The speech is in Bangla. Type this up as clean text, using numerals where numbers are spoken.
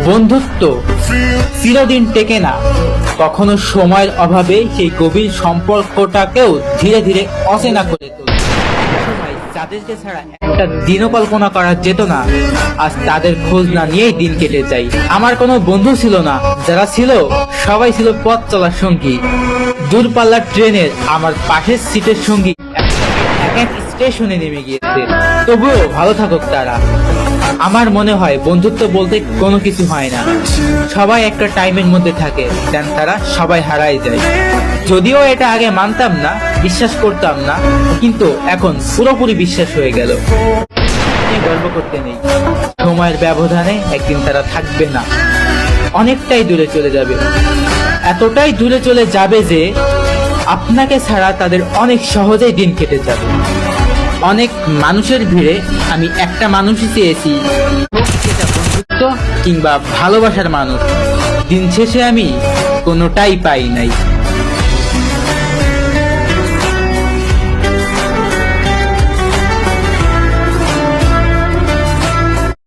বন্ধুত্ব চিরদিন টেকে না, কখনো সময়ের অভাবে সেই গভীর সম্পর্কটাকেও ধীরে ধীরে অচেনা করে তোলে। সময় যাদেরকে ছাড়া একটা দিনও কল্পনা করা যেত না, আজ তাদের খোঁজ না নিয়েই দিন কেটে যায়। আমার কোনো বন্ধু ছিল না, যারা ছিল সবাই ছিল পথ চলার সঙ্গী। দূরপাল্লার ট্রেনের আমার পাশের সিটের সঙ্গী এক এক স্টেশনে নেমে গিয়েছে, তবুও ভালো থাকুক তারা। আমার মনে হয় বন্ধুত্ব বলতে কোনো কিছু হয় না, সবাই একটা টাইমের মধ্যে থাকে, দেন তারা সবাই হারায় যায়। যদিও এটা আগে মানতাম না, বিশ্বাস করতাম না, কিন্তু এখন পুরোপুরি বিশ্বাস হয়ে গেল। গর্ব করতে নেই, সময়ের ব্যবধানে একদিন তারা থাকবে না, অনেকটাই দূরে চলে যাবে। এতটাই দূরে চলে যাবে যে আপনাকে ছাড়া তাদের অনেক সহজেই দিন কেটে যাবে। অনেক মানুষের ভিড়ে আমি একটা মানুষই চেয়েছি, সেটা বন্ধুত্ব কিংবা ভালোবাসার মানুষ। দিন শেষে আমি কোনোটাই পাই নাই।